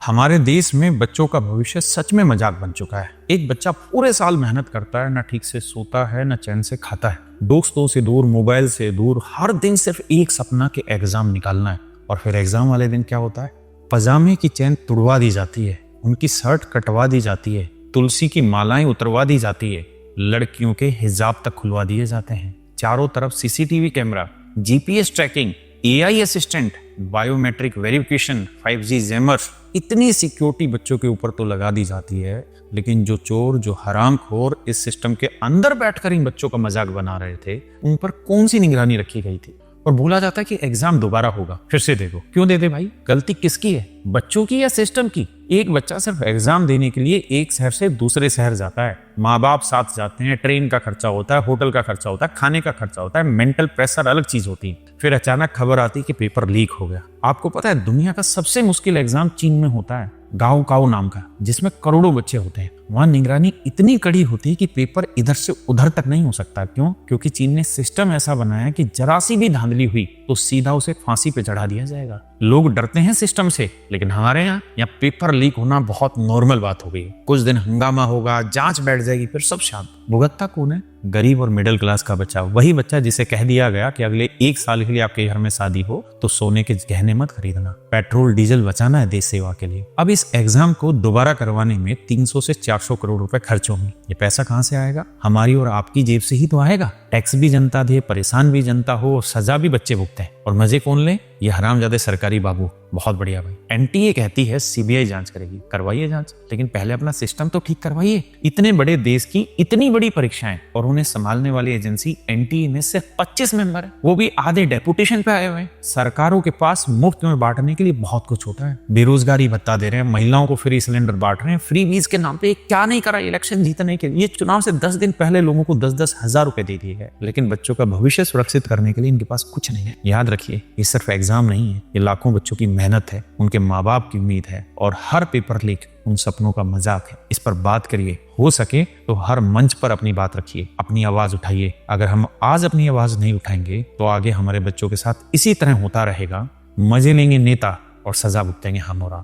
हमारे देश में बच्चों का भविष्य सच में मजाक बन चुका है। एक बच्चा पूरे साल मेहनत करता है, ना ठीक से सोता है, ना चैन से खाता है, दोस्तों से दूर, मोबाइल से दूर, हर दिन सिर्फ एक सपना के एग्जाम निकालना है। और फिर एग्जाम वाले दिन क्या होता है? पजामे की चैन तुड़वा दी जाती है, उनकी शर्ट कटवा दी जाती है, तुलसी की मालाएं उतरवा दी जाती है, लड़कियों के हिजाब तक खुलवा दिए जाते हैं। चारों तरफ CCTV camera, GPS tracking, AI assistant, biometric verification, 5G jammer, इतनी सिक्योरिटी बच्चों के ऊपर तो लगा दी जाती है। लेकिन जो चोर, जो हरामखोर इस सिस्टम के अंदर बैठकर इन बच्चों का मजाक बना रहे थे, उन पर कौन सी निगरानी रखी गई थी? और बोला जाता है कि एग्जाम दोबारा होगा, फिर से देखो। क्यों दे दे भाई? गलती किसकी है? बच्चों की या सिस्टम की? एक बच्चा सिर्फ एग्जाम देने के लिए एक शहर से दूसरे शहर जाता है, माँ बाप साथ जाते हैं, ट्रेन का खर्चा होता है, होटल का खर्चा होता है, खाने का खर्चा होता है, मेंटल प्रेशर अलग चीज होती है। फिर अचानक खबर आती है कि पेपर लीक हो गया। आपको पता है दुनिया का सबसे मुश्किल एग्जाम चीन में होता है, गाओ काओ नाम का, जिसमें करोड़ों बच्चे होते हैं। वहां निगरानी इतनी कड़ी होती है कि पेपर इधर से उधर तक नहीं हो सकता। क्यों? क्योंकि चीन ने सिस्टम ऐसा बनाया कि जरा सी भी धांधली हुई तो सीधा उसे फांसी पे चढ़ा दिया जाएगा। लोग डरते हैं सिस्टम से, लेकिन हमारे यहाँ पेपर लीक होना बहुत नॉर्मल बात हो गई। कुछ दिन हंगामा होगा, जांच बैठ जाएगी, फिर सब शांत। भुगतता कौन है? गरीब और मिडिल क्लास का बच्चा। वही बच्चा जिसे कह दिया गया कि अगले 1 साल के लिए आपके घर में शादी हो तो सोने के गहने मत खरीदना, पेट्रोल डीजल बचाना है देश सेवा के लिए। अब इस एग्जाम को दोबारा करवाने में 300 से 400 करोड़ रुपए खर्च होंगे। ये पैसा कहां से आएगा? हमारी और आपकी जेब से ही तो आएगा। टैक्स भी जनता दे, परेशान भी जनता हो, सजा भी बच्चे भुगते हैं। और मजे कौन ले? ये हरामजादे सरकारी बाबू। बहुत बढ़िया भाई। एनटीए कहती है सीबीआई जांच करेगी, करवाइए जांच, लेकिन पहले अपना सिस्टम तो ठीक करवाइए। इतने बड़े देश की इतनी बड़ी परीक्षाएं और उन्हें संभालने वाली एजेंसी एनटीए में सिर्फ 25 मेंबर है, वो भी आधे डेपुटेशन पे आए हुए हैं। सरकारों के पास मुफ्त में बांटने के लिए बहुत कुछ होता है। बेरोजगारी भत्ता दे रहे हैं, महिलाओं को फ्री सिलेंडर बांट रहे हैं, फ्री वीज के नाम पे क्या नहीं करा इलेक्शन जीतने के लिए। चुनाव से 10 दिन पहले लोगों को 10-10 हजार रुपए दे दिए गए, लेकिन बच्चों का भविष्य सुरक्षित करने के लिए इनके पास कुछ नहीं है। याद रखिए, ये सिर्फ एग्जाम नहीं है, ये लाखों बच्चों की मेहनत है, उनके माँ बाप की उम्मीद है, और हर पेपर लीक उन सपनों का मजाक है। इस पर बात करिए, हो सके तो हर मंच पर अपनी बात रखिए, अपनी आवाज उठाइए। अगर हम आज अपनी आवाज नहीं उठाएंगे तो आगे हमारे बच्चों के साथ इसी तरह होता रहेगा। मजे लेंगे नेता और सजा भुगतेंगे हम और आप।